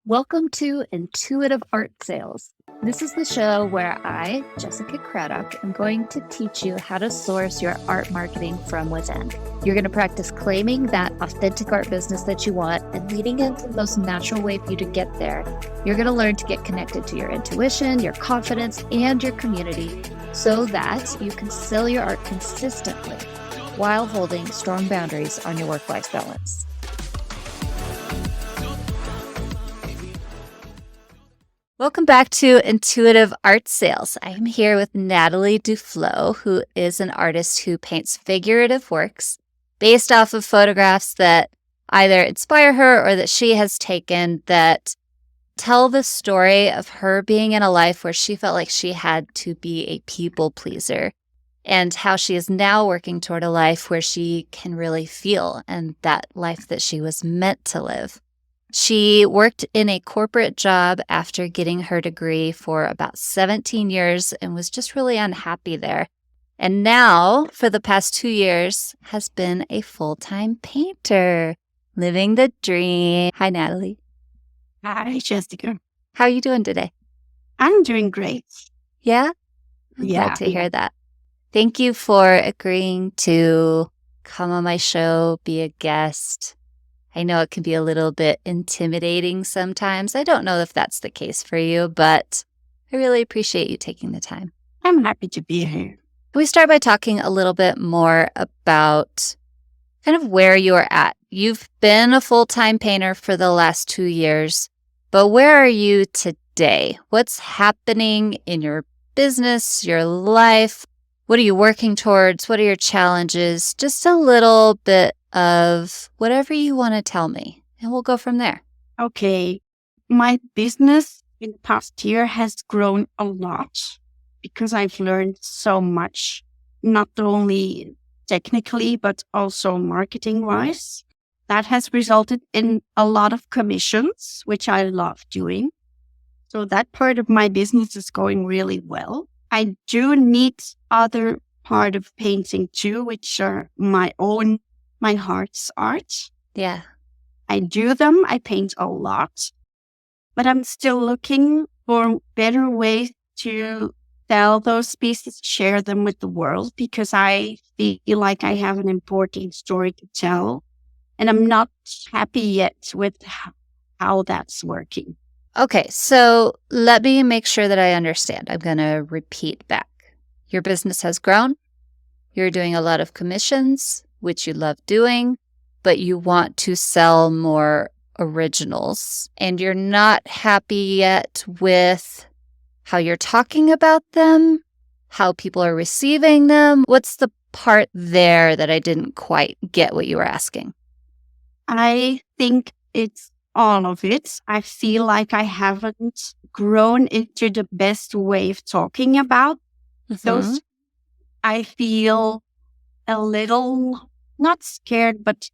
Welcome to Intuitive Art Sales. This is the show where I, Jessica Craddock, am going to teach you how to source your art marketing from within. You're going to practice claiming that authentic art business that you want and leading into the most natural way for you to get there. You're going to learn to get connected to your intuition, your confidence, and your community so that you can sell your art consistently while holding strong boundaries on your work-life balance. Welcome back to Intuitive Art Sales. I am here with Nathalie Duflos, who is an artist who paints figurative works based off of photographs that either inspire her or that she has taken that tell the story of her being in a life where she felt like she had to be a people pleaser, and how she is now working toward a life where she can really feel and that life that she was meant to live. She worked in a corporate job after getting her degree for about 17 years and was just really unhappy there. And now, for the past 2 years, has been a full-time painter, living the dream. Hi, Nathalie. Hi, Jessica. How are you doing today? I'm doing great. Yeah? I'm glad to hear that. Thank you for agreeing to come on my show, be a guest. I know it can be a little bit intimidating sometimes. I don't know if that's the case for you, but I really appreciate you taking the time. I'm happy to be here. Can we start by talking a little bit more about kind of where you're at? You've been a full-time painter for the last 2 years, but where are you today? What's happening in your business, your life? What are you working towards? What are your challenges? Just a little bit of whatever you want to tell me, and we'll go from there. Okay. My business in the past year has grown a lot because I've learned so much, not only technically, but also marketing-wise. That has resulted in a lot of commissions, which I love doing. So that part of my business is going really well. I do need other part of painting too, which are my heart's art. Yeah. I do them. I paint a lot, but I'm still looking for better ways to sell those pieces, share them with the world, because I feel like I have an important story to tell, and I'm not happy yet with how that's working. Okay, so let me make sure that I understand. I'm going to repeat back. Your business has grown. You're doing a lot of commissions, which you love doing, but you want to sell more originals. And you're not happy yet with how you're talking about them, how people are receiving them. What's the part there that I didn't quite get what you were asking? I think it's all of it. I feel like I haven't grown into the best way of talking about those. I feel a little, not scared, but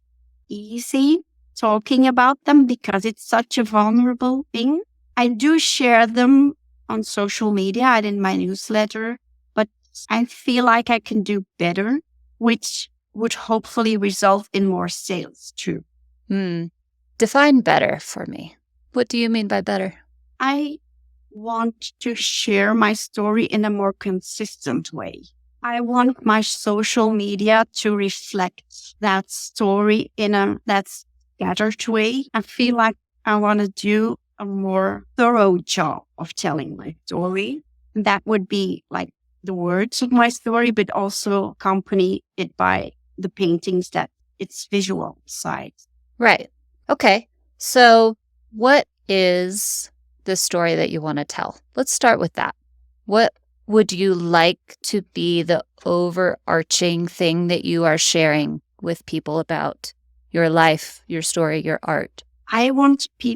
easy talking about them because it's such a vulnerable thing. I do share them on social media and in my newsletter, but I feel like I can do better, which would hopefully result in more sales too. Define better for me. What do you mean by better? I want to share my story in a more consistent way. I want my social media to reflect that story in that scattered way. I feel like I want to do a more thorough job of telling my story. That would be like the words of my story, but also accompany it by the paintings that it's visual side. Right. Okay. So what is the story that you want to tell? Let's start with that. What would you like to be the overarching thing that you are sharing with people about your life, your story, your art? I want to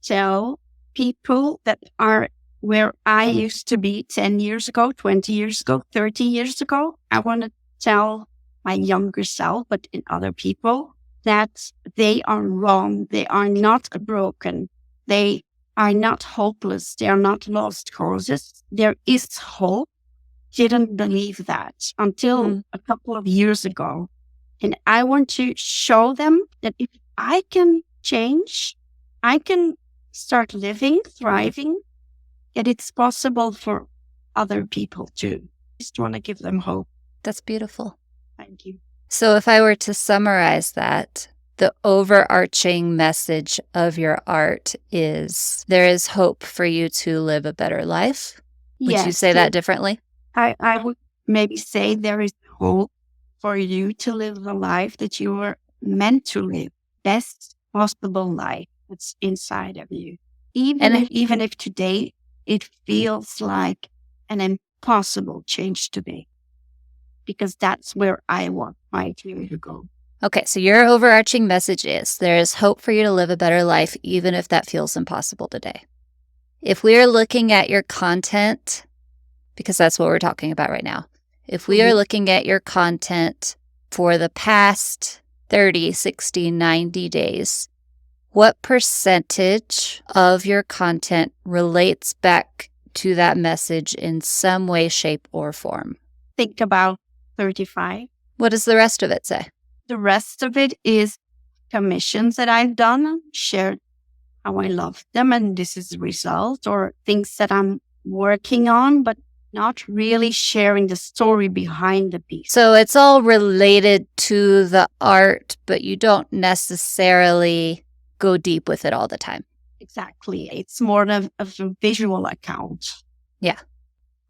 tell people that are where I used to be 10 years ago, 20 years ago, 30 years ago. I want to tell my younger self, but in other people, that they are wrong. They are not broken. They are not hopeless. They are not lost causes. There is hope. Didn't believe that until a couple of years ago. And I want to show them that if I can change, I can start living, thriving, and it's possible for other people too. Just want to give them hope. That's beautiful. Thank you. So if I were to summarize that, the overarching message of your art is there is hope for you to live a better life. Would you say that differently? I would maybe say there is hope for you to live the life that you were meant to live, best possible life that's inside of you. Even if today it feels like an impossible change to be, because that's where I want my team to go. Okay, so your overarching message is there is hope for you to live a better life, even if that feels impossible today. If we are looking at your content, because that's what we're talking about right now, if we are looking at your content for the past 30, 60, 90 days, what percentage of your content relates back to that message in some way, shape, or form? Think about 35. What does the rest of it say? The rest of it is commissions that I've done, shared how I love them, and this is the result, or things that I'm working on, but not really sharing the story behind the piece. So it's all related to the art, but you don't necessarily go deep with it all the time. Exactly. It's more of a visual account. Yeah.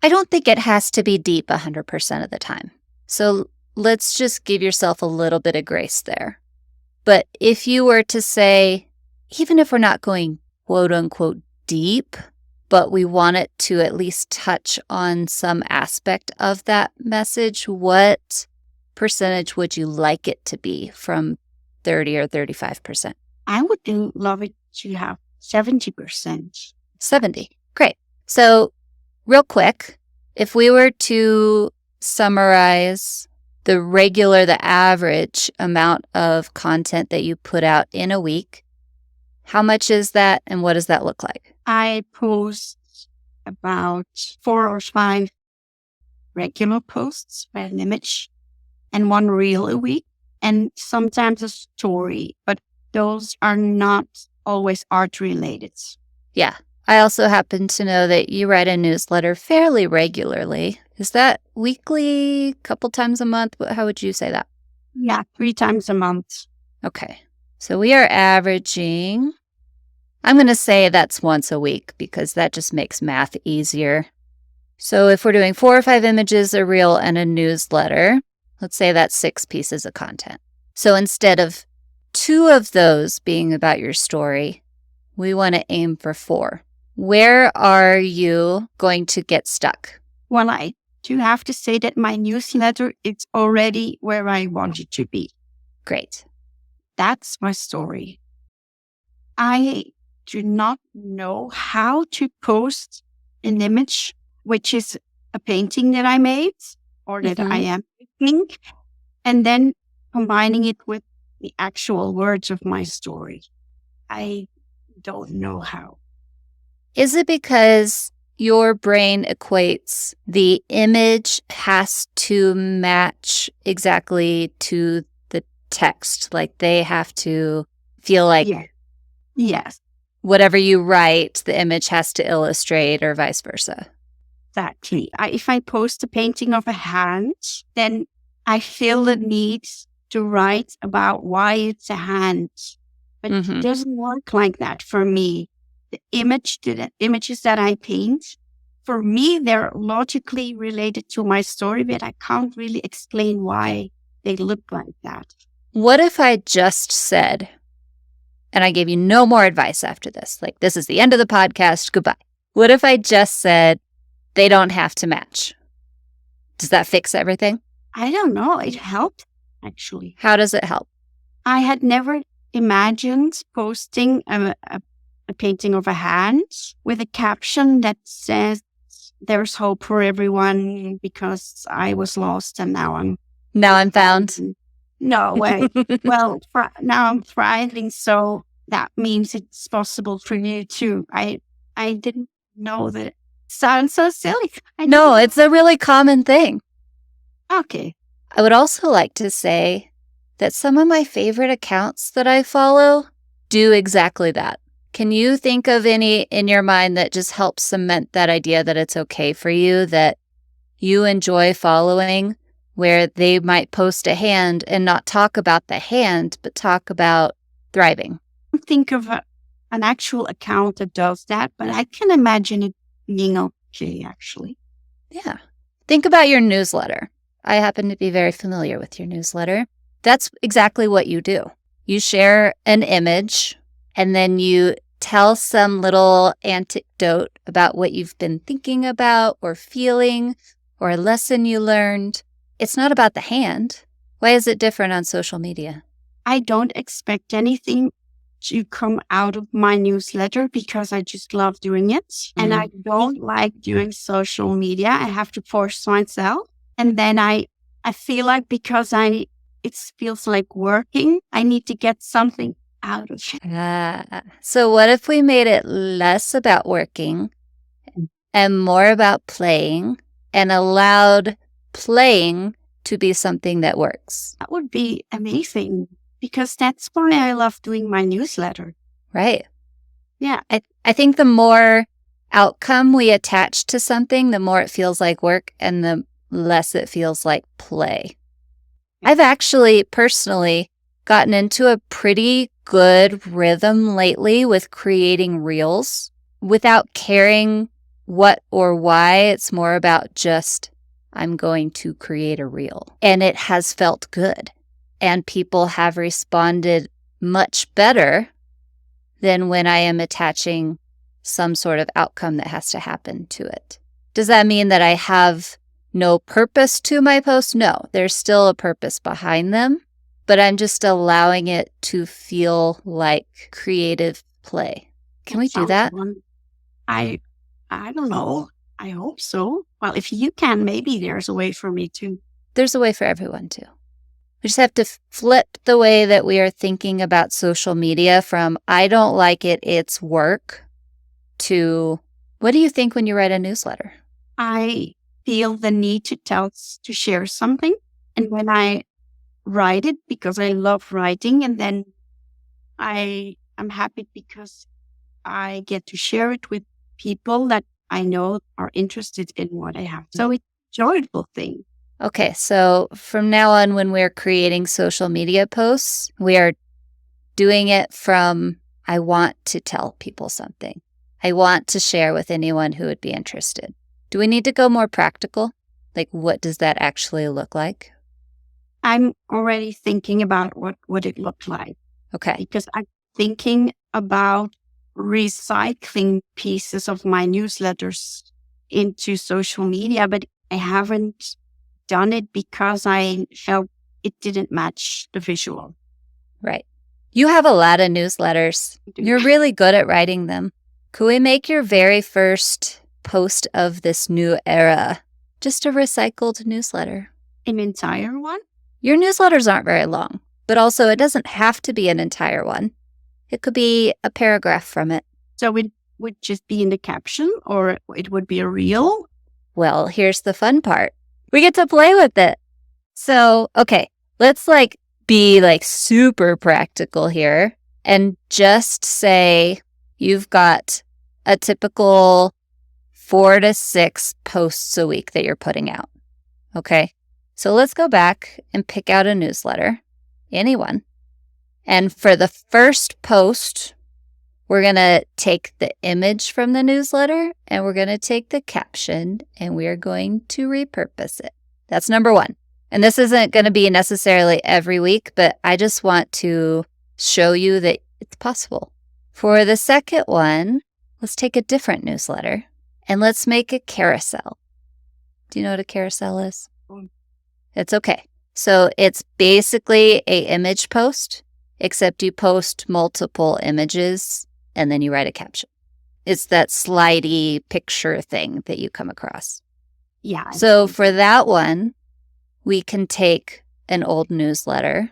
I don't think it has to be deep 100% of the time. So let's just give yourself a little bit of grace there. But if you were to say, even if we're not going quote unquote deep, but we want it to at least touch on some aspect of that message, what percentage would you like it to be from 30 or 35%? I would love it to have 70%. 70. Great. So real quick, if we were to summarize the average amount of content that you put out in a week, how much is that and what does that look like? I post about 4 or 5 regular posts by an image and 1 reel a week, and sometimes a story, but those are not always art related. Yeah. I also happen to know that you write a newsletter fairly regularly. Is that weekly, couple times a month? How would you say that? Yeah, 3 times a month. Okay. So we are averaging, I'm going to say that's once a week because that just makes math easier. So if we're doing 4 or 5 images, a reel, and a newsletter, let's say that's 6 pieces of content. So instead of 2 of those being about your story, we want to aim for 4. Where are you going to get stuck? Well, I do have to say that my newsletter is already where I want it to be. Great. That's my story. I do not know how to post an image, which is a painting that I made or that I am making, and then combining it with the actual words of my story. I don't know how. Is it because your brain equates the image has to match exactly to the text? Like they have to feel like Yes, whatever you write, the image has to illustrate or vice versa? exactly. If I post a painting of a hand, then I feel the need to write about why it's a hand. But it doesn't work like that for me. The images that I paint, for me, they're logically related to my story, but I can't really explain why they look like that. What if I just said, and I gave you no more advice after this, like this is the end of the podcast, goodbye. What if I just said they don't have to match? Does that fix everything? I don't know. It helped, actually. How does it help? I had never imagined posting a painting of a hand with a caption that says, "There's hope for everyone because I was lost and now I'm found." No way. Well, now I'm thriving, so that means it's possible for you too. I didn't know that. It sounds so silly. No, it's a really common thing. Okay. I would also like to say that some of my favorite accounts that I follow do exactly that. Can you think of any in your mind that just helps cement that idea that it's okay for you, that you enjoy following, where they might post a hand and not talk about the hand, but talk about thriving? Think of an actual account that does that, but I can imagine it being okay, actually. Yeah. Think about your newsletter. I happen to be very familiar with your newsletter. That's exactly what you do. You share an image, and then you tell some little anecdote about what you've been thinking about or feeling or a lesson you learned. It's not about the hand. Why is it different on social media? I don't expect anything to come out of my newsletter because I just love doing it. And I don't like doing social media. I have to force myself. And then I feel like because it feels like working, I need to get something out of it. So what if we made it less about working and more about playing, and allowed playing to be something that works? That would be amazing, because that's why I love doing my newsletter. Right. Yeah. I think the more outcome we attach to something, the more it feels like work and the less it feels like play. I've actually personally gotten into a pretty good rhythm lately with creating reels without caring what or why. It's more about just, I'm going to create a reel. And it has felt good. And people have responded much better than when I am attaching some sort of outcome that has to happen to it. Does that mean that I have no purpose to my posts? No, there's still a purpose behind them, but I'm just allowing it to feel like creative play. Can we do that? I don't know. I hope so. Well, if you can, maybe there's a way for me too. There's a way for everyone too. We just have to flip the way that we are thinking about social media from, I don't like it, it's work, to, what do you think when you write a newsletter? I feel the need to share something. And when I write it, because I love writing, and then I'm happy because I get to share it with people that I know are interested in what I have. So it's a joyful thing. Okay, so from now on, when we're creating social media posts, we are doing it from, I want to tell people something. I want to share with anyone who would be interested. Do we need to go more practical? Like, what does that actually look like? I'm already thinking about what would it look like. Okay. Because I'm thinking about recycling pieces of my newsletters into social media, but I haven't done it because I felt it didn't match the visual. Right. You have a lot of newsletters. You're really good at writing them. Could we make your very first post of this new era just a recycled newsletter? An entire one? Your newsletters aren't very long, but also it doesn't have to be an entire one. It could be a paragraph from it. So it would just be in the caption, or it would be a reel? Well, here's the fun part. We get to play with it. So, okay, let's be super practical here and just say you've got a typical 4 to 6 posts a week that you're putting out. Okay, so let's go back and pick out a newsletter, anyone. And for the first post, we're going to take the image from the newsletter and we're going to take the caption and we're going to repurpose it. That's number 1. And this isn't going to be necessarily every week, but I just want to show you that it's possible. For the second one, let's take a different newsletter and let's make a carousel. Do you know what a carousel is? It's okay. So it's basically an image post, except you post multiple images and then you write a caption. It's that slidey picture thing that you come across. Yeah. So for that one, we can take an old newsletter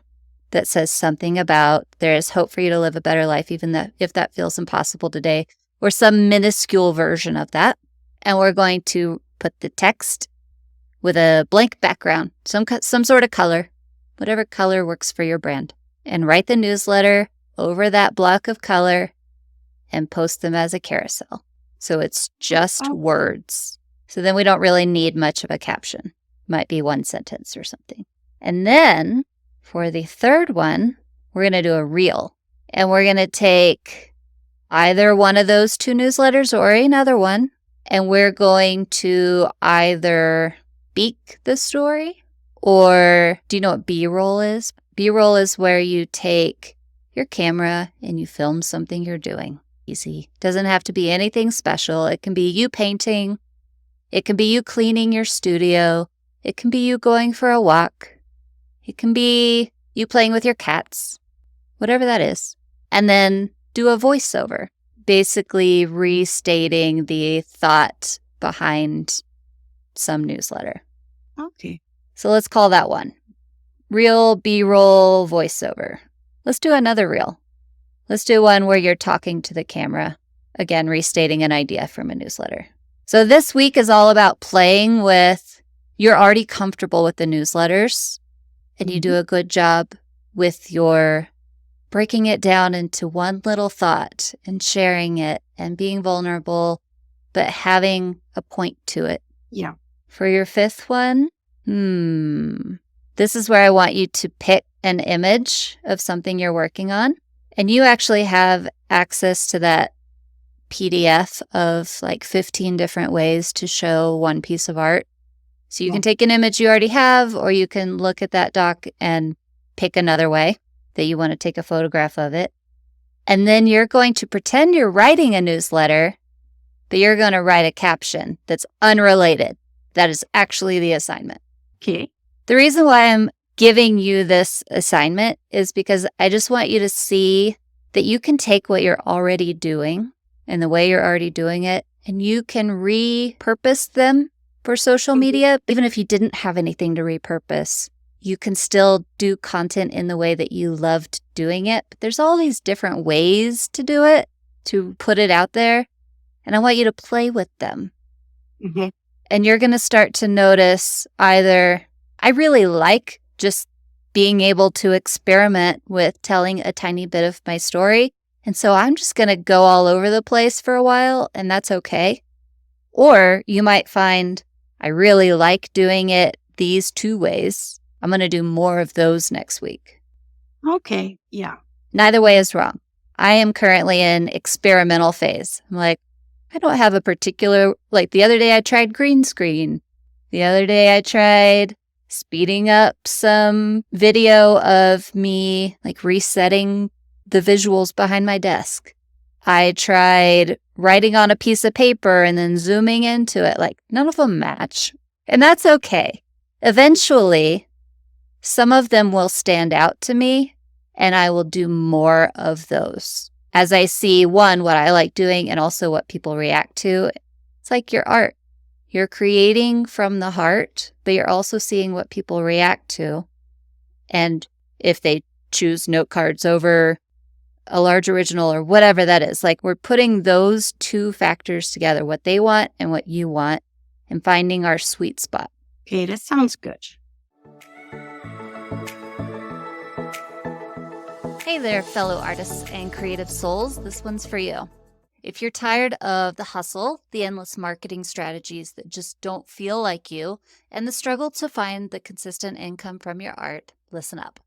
that says something about there is hope for you to live a better life, even if that feels impossible today, or some minuscule version of that. And we're going to put the text with a blank background, some sort of color, whatever color works for your brand, and write the newsletter over that block of color and post them as a carousel. So it's just words. So then we don't really need much of a caption. Might be one sentence or something. And then for the third one, we're going to do a reel. And we're going to take either one of those 2 newsletters or another one, and we're going to either speak the story or do you know what B-roll is? B-roll is where you take your camera and you film something you're doing. Easy. Doesn't have to be anything special. It can be you painting. It can be you cleaning your studio. It can be you going for a walk. It can be you playing with your cats, whatever that is. And then do a voiceover, basically restating the thought behind some newsletter. Okay. So let's call that one. Reel, B-roll, voiceover. Let's do another reel. Let's do one where you're talking to the camera. Again, restating an idea from a newsletter. So this week is all about playing with, you're already comfortable with the newsletters, and you do a good job with your breaking it down into one little thought and sharing it and being vulnerable, but having a point to it. Yeah. For your 5th one, this is where I want you to pick an image of something you're working on. And you actually have access to that PDF of like 15 different ways to show one piece of art. So you can take an image you already have, or you can look at that doc and pick another way that you want to take a photograph of it. And then you're going to pretend you're writing a newsletter, but you're going to write a caption that's unrelated. That is actually the assignment. Okay. The reason why I'm giving you this assignment is because I just want you to see that you can take what you're already doing and the way you're already doing it, and you can repurpose them for social media. Even if you didn't have anything to repurpose, you can still do content in the way that you loved doing it. But there's all these different ways to do it, to put it out there. And I want you to play with them. Mm-hmm. And you're going to start to notice either, I really like just being able to experiment with telling a tiny bit of my story. And so I'm just going to go all over the place for a while, and that's okay. Or you might find, I really like doing it these 2 ways. I'm going to do more of those next week. Okay. Yeah. Neither way is wrong. I am currently in experimental phase. I'm like, I don't have a particular, like the other day I tried green screen. The other day I tried speeding up some video of me like resetting the visuals behind my desk. I tried writing on a piece of paper and then zooming into it. Like none of them match. And that's okay. Eventually, some of them will stand out to me and I will do more of those. As I see, one, what I like doing and also what people react to. It's like your art. You're creating from the heart, but you're also seeing what people react to. And if they choose note cards over a large original or whatever that is, like we're putting those 2 factors together, what they want and what you want, and finding our sweet spot. Okay, that sounds good. Hey there, fellow artists and creative souls. This one's for you. If you're tired of the hustle, the endless marketing strategies that just don't feel like you, and the struggle to find the consistent income from your art, listen up.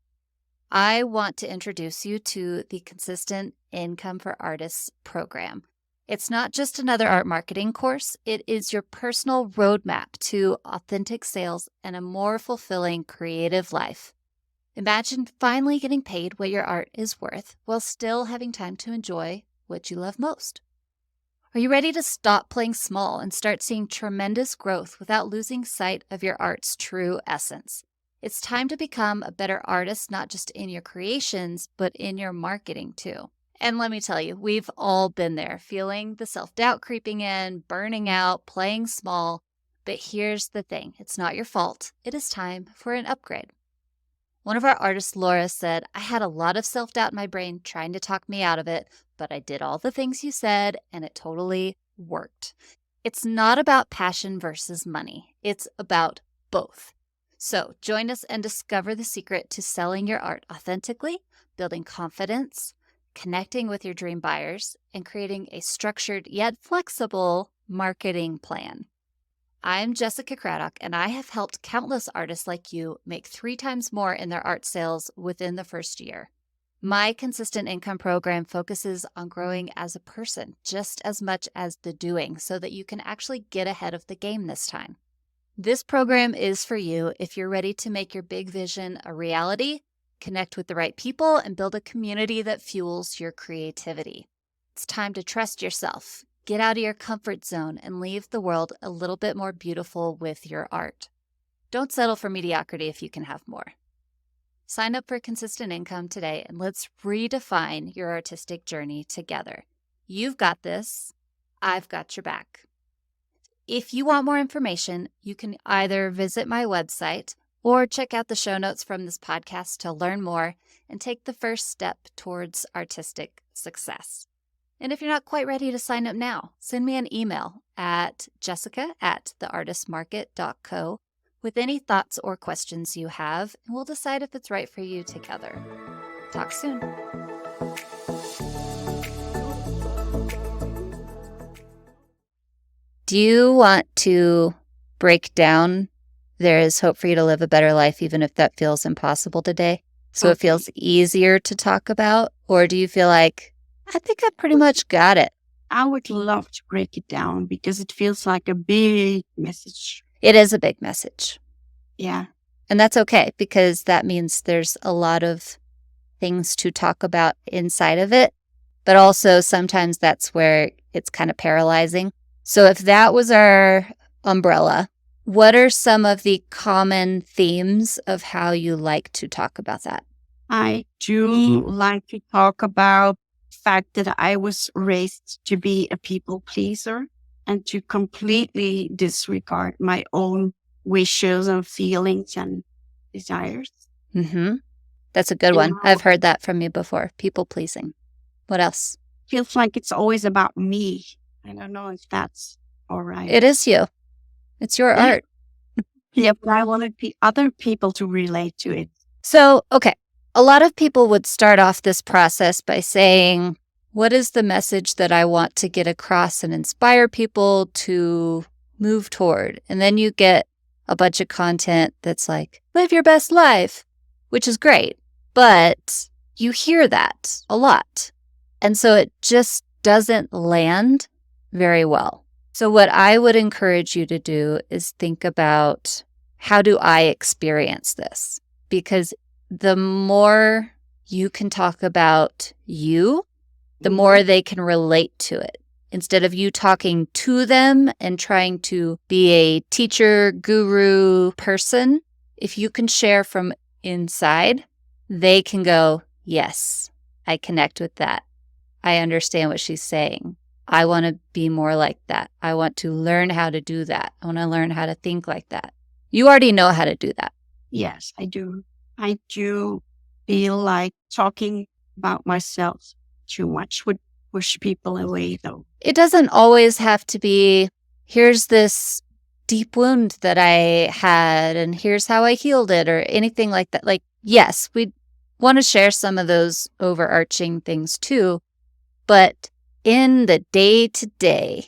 I want to introduce you to the Consistent Income for Artists program. It's not just another art marketing course. It is your personal roadmap to authentic sales and a more fulfilling creative life. Imagine finally getting paid what your art is worth while still having time to enjoy what you love most. Are you ready to stop playing small and start seeing tremendous growth without losing sight of your art's true essence? It's time to become a better artist, not just in your creations, but in your marketing too. And let me tell you, we've all been there, feeling the self-doubt creeping in, burning out, playing small. But here's the thing, it's not your fault. It is time for an upgrade. One of our artists, Laura, said, I had a lot of self-doubt in my brain trying to talk me out of it, but I did all the things you said and it totally worked. It's not about passion versus money. It's about both. So join us and discover the secret to selling your art authentically, building confidence, connecting with your dream buyers and creating a structured yet flexible marketing plan. I'm Jessica Craddock, and I have helped countless artists like you make 3 times more in their art sales within the first year. My consistent income program focuses on growing as a person just as much as the doing so that you can actually get ahead of the game this time. This program is for you if you're ready to make your big vision a reality, connect with the right people, and build a community that fuels your creativity. It's time to trust yourself, get out of your comfort zone, and leave the world a little bit more beautiful with your art. Don't settle for mediocrity if you can have more. Sign up for consistent income today and let's redefine your artistic journey together. You've got this. I've got your back. If you want more information, you can either visit my website or check out the show notes from this podcast to learn more and take the first step towards artistic success. And if you're not quite ready to sign up now, send me an email at jessica@theartistmarket.co with any thoughts or questions you have, and we'll decide if it's right for you together. Talk soon. Do you want to break down there is hope for you to live a better life even if that feels impossible today? So It feels easier to talk about? Or do you feel like, I think I pretty much got it? I would love to break it down because it feels like a big message. It is a big message. Yeah. And that's okay, because that means there's a lot of things to talk about inside of it. But also sometimes that's where it's kind of paralyzing. So if that was our umbrella, what are some of the common themes of how you like to talk about that? I do like to talk about the fact that I was raised to be a people pleaser and to completely disregard my own wishes and feelings and desires. Mm-hmm. That's a good one. I've heard that from you before. People pleasing. What else? Feels like it's always about me. I don't know if that's all right. It is you. It's your art. Yeah, but I wanted other people to relate to it. So, okay. A lot of people would start off this process by saying, what is the message that I want to get across and inspire people to move toward? And then you get a bunch of content that's like, live your best life, which is great. But you hear that a lot. And so it just doesn't land very well. So what I would encourage you to do is think about, how do I experience this? Because the more you can talk about you, the more they can relate to it. Instead of you talking to them and trying to be a teacher, guru person, if you can share from inside, they can go, yes, I connect with that. I understand what she's saying. I want to be more like that. I want to learn how to do that. I want to learn how to think like that. You already know how to do that. Yes, I do. I do feel like talking about myself too much would push people away, though. It doesn't always have to be, here's this deep wound that I had and here's how I healed it or anything like that. Like, yes, we want to share some of those overarching things too. But in the day-to-day,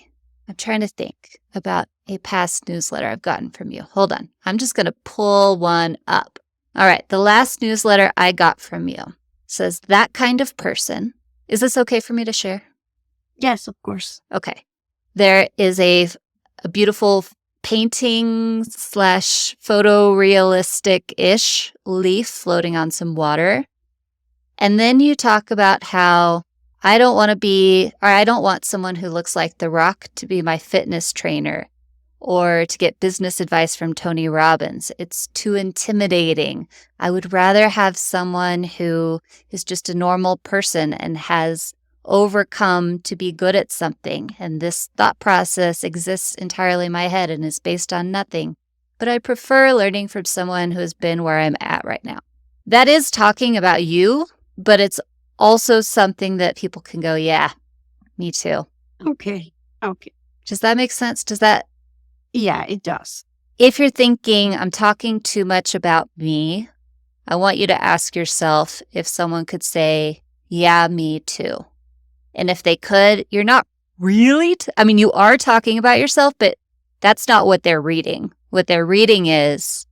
I'm trying to think about a past newsletter I've gotten from you. Hold on. I'm just going to pull one up. All right. The last newsletter I got from you says, that kind of person. Is this okay for me to share? Yes, of course. Okay. There is a beautiful painting / photorealistic-ish leaf floating on some water. And then you talk about how I don't want someone who looks like The Rock to be my fitness trainer or to get business advice from Tony Robbins. It's too intimidating. I would rather have someone who is just a normal person and has overcome to be good at something. And this thought process exists entirely in my head and is based on nothing. But I prefer learning from someone who has been where I'm at right now. That is talking about you, but it's also something that people can go, yeah, me too. Okay. Does that make sense? Does that? Yeah, it does. If you're thinking, I'm talking too much about me, I want you to ask yourself if someone could say, yeah, me too. And if they could, you're not really, you are talking about yourself, but that's not what they're reading. What they're reading is,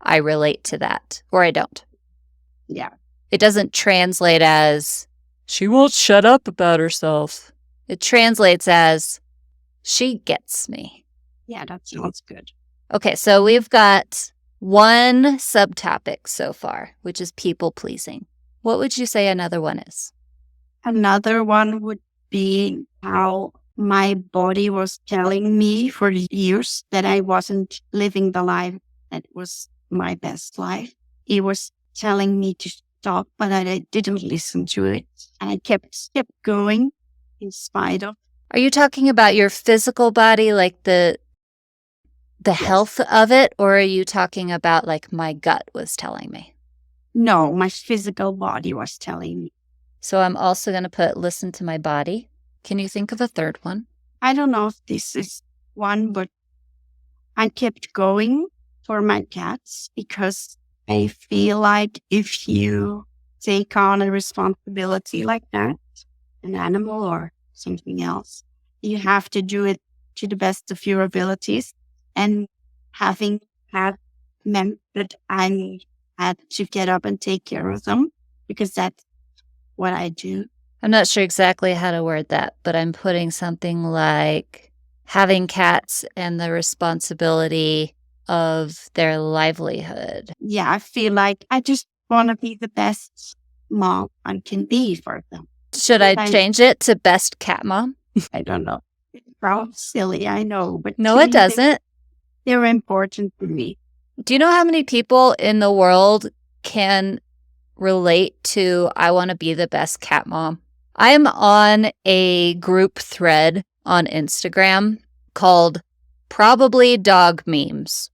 I relate to that, or I don't. Yeah. It doesn't translate as, she won't shut up about herself. It translates as, she gets me. Yeah, that sounds good. Okay, so we've got one subtopic so far, which is people pleasing. What would you say another one is? Another one would be how my body was telling me for years that I wasn't living the life that was my best life. It was telling me to stop, but I didn't listen to it. And I kept going in spite of. Are you talking about your physical body, like the Yes. health of it, or are you talking about like my gut was telling me? No, my physical body was telling me. So I'm also going to put listen to my body. Can you think of a third one? I don't know if this is one, but I kept going for my cats because I feel like if you take on a responsibility like that, an animal or something else, you have to do it to the best of your abilities. And having had meant that I had to get up and take care of them because that's what I do. I'm not sure exactly how to word that, but I'm putting something like having cats and the responsibility of their livelihood. Yeah, I feel like I just want to be the best mom I can be for them. Should I change it to best cat mom? I don't know. It sounds silly, I know, but No, it doesn't. They're important to me. Do you know how many people in the world can relate to, I want to be the best cat mom? I'm on a group thread on Instagram called Probably Dog Memes.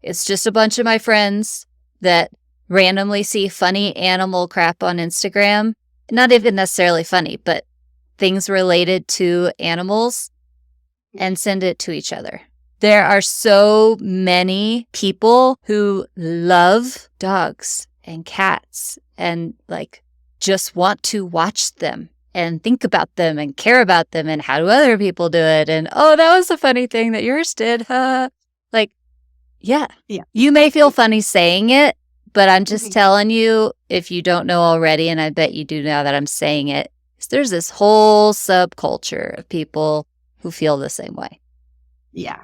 It's just a bunch of my friends that randomly see funny animal crap on Instagram. Not even necessarily funny, but things related to animals, and send it to each other. There are so many people who love dogs and cats and like just want to watch them and think about them and care about them and how do other people do it? And oh, that was a funny thing that yours did. Like, yeah. You may feel funny saying it, but I'm just telling you, if you don't know already, and I bet you do now that I'm saying it, there's this whole subculture of people who feel the same way. Yeah.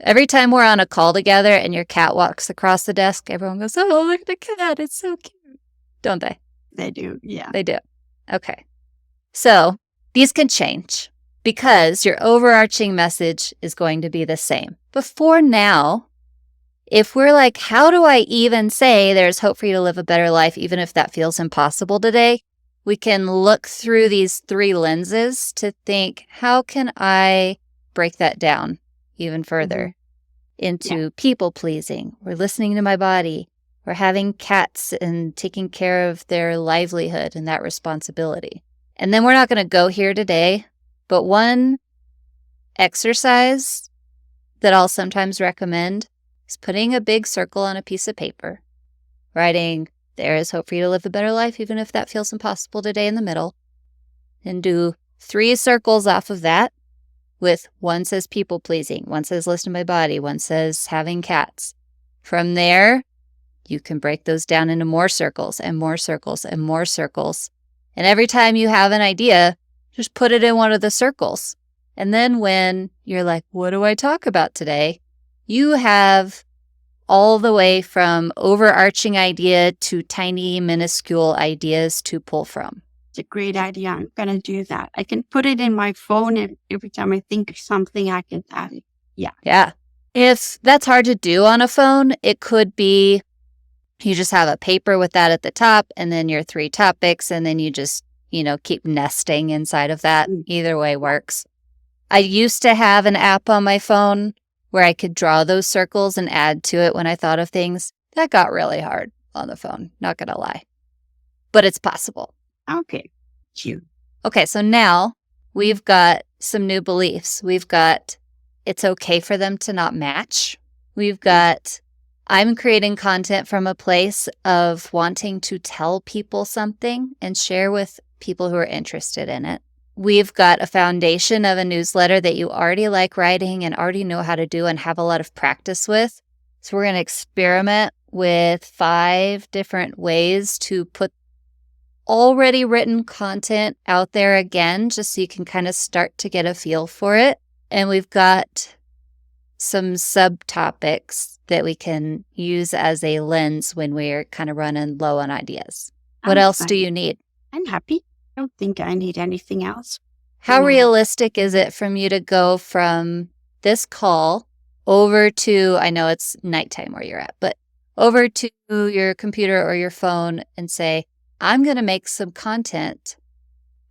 Every time we're on a call together and your cat walks across the desk, everyone goes, oh, look at the cat. It's so cute. Don't they? They do. Yeah. They do. Okay. So these can change because your overarching message is going to be the same. But for now, if we're like, how do I even say there's hope for you to live a better life, even if that feels impossible today? We can look through these three lenses to think, how can I break that down even further into people pleasing, or listening to my body, or having cats and taking care of their livelihood and that responsibility. And then we're not going to go here today, but one exercise that I'll sometimes recommend is putting a big circle on a piece of paper, writing, there is hope for you to live a better life, even if that feels impossible today, in the middle, and do 3 circles off of that. With one says people pleasing, one says listen to my body, one says having cats. From there, you can break those down into more circles and more circles and more circles. And every time you have an idea, just put it in one of the circles. And then when you're like, what do I talk about today? You have all the way from overarching idea to tiny, minuscule ideas to pull from. It's a great idea. I'm going to do that. I can put it in my phone, and every time I think of something, I can add it. Yeah. Yeah. If that's hard to do on a phone, it could be you just have a paper with that at the top and then your 3 topics, and then you just, keep nesting inside of that. Either way works. I used to have an app on my phone where I could draw those circles and add to it when I thought of things. That got really hard on the phone, not going to lie. But it's possible. Okay. Cute. Okay, so now we've got some new beliefs. We've got it's okay for them to not match. We've got I'm creating content from a place of wanting to tell people something and share with people who are interested in it. We've got a foundation of a newsletter that you already like writing and already know how to do and have a lot of practice with. So we're going to experiment with 5 different ways to put already written content out there again, just so you can kind of start to get a feel for it. And we've got some subtopics that we can use as a lens when we're kind of running low on ideas. What else do you need? I'm happy. I don't think I need anything else. How realistic is it from you to go from this call over to, I know it's nighttime where you're at, but over to your computer or your phone and say, I'm going to make some content,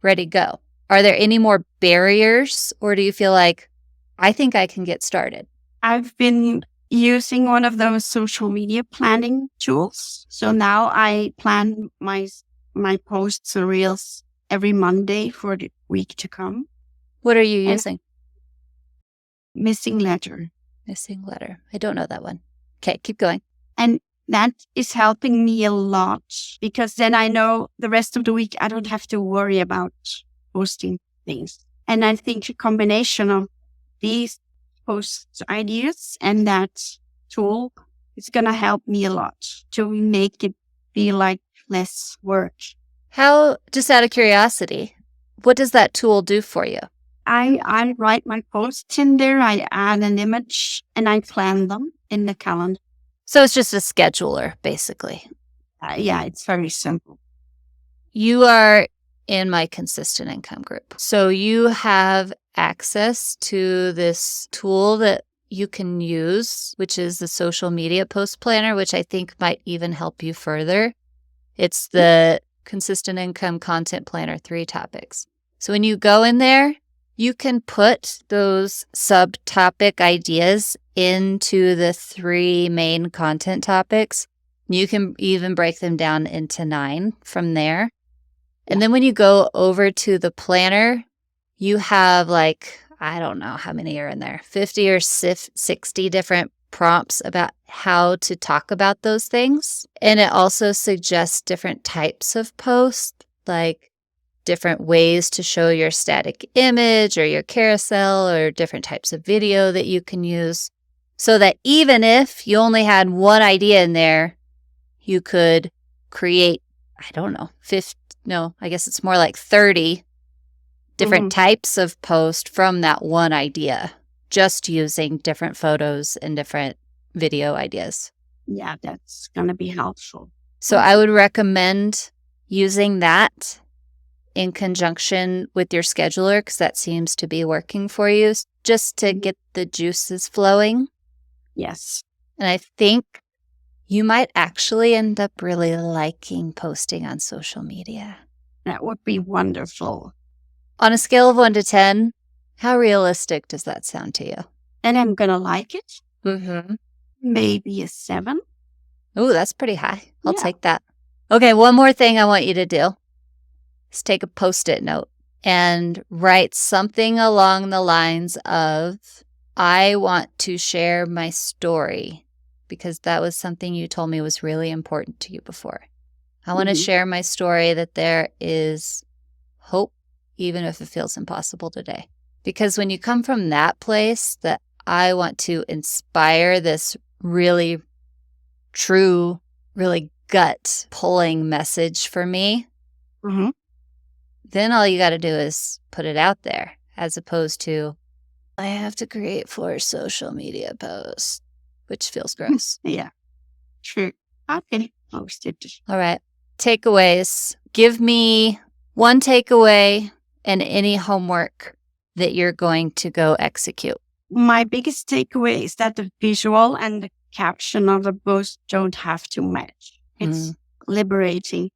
ready, go. Are there any more barriers, or do you feel like, I think I can get started? I've been using one of those social media planning tools. So now I plan my posts or reels every Monday for the week to come. What are you using? Missing Letter. Missing Letter. I don't know that one. Okay, keep going. And that is helping me a lot because then I know the rest of the week I don't have to worry about posting things. And I think a combination of these post ideas and that tool is going to help me a lot to make it feel like less work. How, just out of curiosity, what does that tool do for you? I write my posts in there, I add an image, and I plan them in the calendar. So it's just a scheduler, basically. Yeah, it's very simple. You are in my consistent income group. So you have access to this tool that you can use, which is the social media post planner, which I think might even help you further. It's the consistent income content planner 3 topics. So when you go in there, you can put those subtopic ideas into the 3 main content topics. You can even break them down into 9 from there. And then when you go over to the planner, you have I don't know how many are in there, 50 or 60 different prompts about how to talk about those things. And it also suggests different types of posts, like different ways to show your static image or your carousel or different types of video that you can use. So that even if you only had one idea in there, you could create, I don't know, 30 different types of post from that one idea, just using different photos and different video ideas. Yeah, that's going to be helpful. So I would recommend using that in conjunction with your scheduler, because that seems to be working for you, just to get the juices flowing. Yes. And I think you might actually end up really liking posting on social media. That would be wonderful. On a scale of 1 to 10, how realistic does that sound to you? And I'm going to like it. Mm-hmm. Maybe a 7. Ooh, that's pretty high. I'll take that. Okay, one more thing I want you to do is take a Post-it note and write something along the lines of, I want to share my story, because that was something you told me was really important to you before. I want to share my story that there is hope, even if it feels impossible today. Because when you come from that place, that I want to inspire this really true, really gut-pulling message for me, then all you got to do is put it out there, as opposed to, I have to create 4 social media posts, which feels gross. Yeah, true. Okay, post it. All right. Takeaways. Give me one takeaway and any homework that you're going to go execute. My biggest takeaway is that the visual and the caption of the post don't have to match. It's liberating.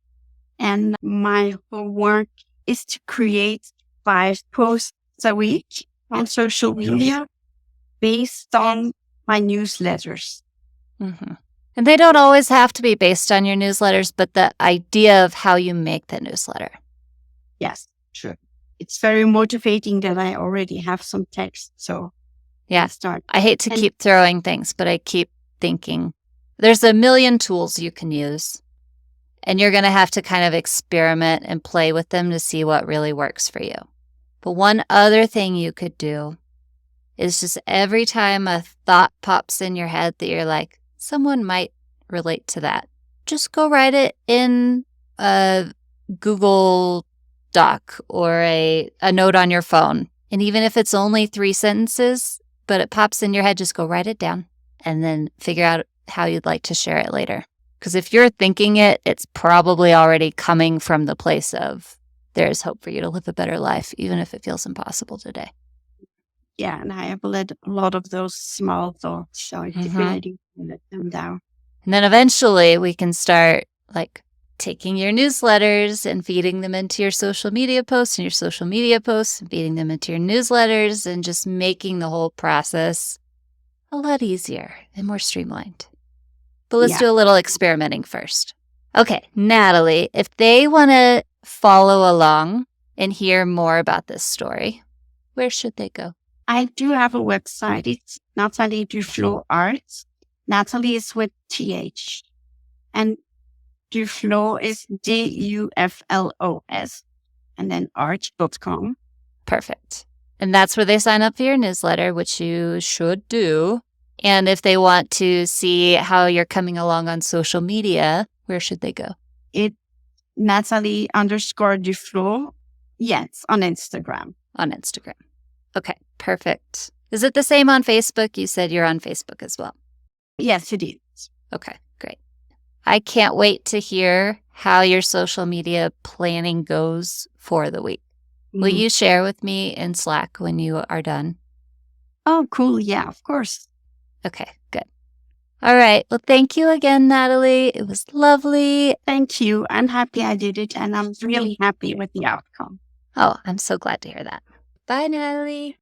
And my homework is to create 5 posts a week on social media based on my newsletters. And they don't always have to be based on your newsletters, but the idea of how you make the newsletter. Yes, sure. It's very motivating that I already have some text. So yeah, I hate to keep throwing things, but I keep thinking There's a million tools you can use, and you're going to have to kind of experiment and play with them to see what really works for you. But one other thing you could do is just every time a thought pops in your head that you're like, someone might relate to that, just go write it in a Google Doc or a note on your phone. And even if it's only 3 sentences, but it pops in your head, just go write it down and then figure out how you'd like to share it later. Because if you're thinking it, it's probably already coming from the place of there's hope for you to live a better life, even if it feels impossible today. Yeah, and I have a lot of those small thoughts, so it's a good idea to let them down. And then eventually we can start like taking your newsletters and feeding them into your social media posts and your social media posts and feeding them into your newsletters and just making the whole process a lot easier and more streamlined. But let's do a little experimenting first. Okay, Natalie, if they want to follow along and hear more about this story, where should they go? I do have a website. It's Nathalie Duflos Art. Natalie is with TH. And Duflos is Duflos. And then art.com. Perfect. And that's where they sign up for your newsletter, which you should do. And if they want to see how you're coming along on social media, where should they go? It's Nathalie_Duflos. Yes, on Instagram. On Instagram. Okay, perfect. Is it the same on Facebook? You said you're on Facebook as well. Yes, it is. Okay, great. I can't wait to hear how your social media planning goes for the week. Will you share with me in Slack when you are done? Oh, cool. Yeah, of course. Okay, good. All right. Well, thank you again, Natalie. It was lovely. Thank you. I'm happy I did it, and I'm really happy with the outcome. Oh, I'm so glad to hear that. Bye, Natalie.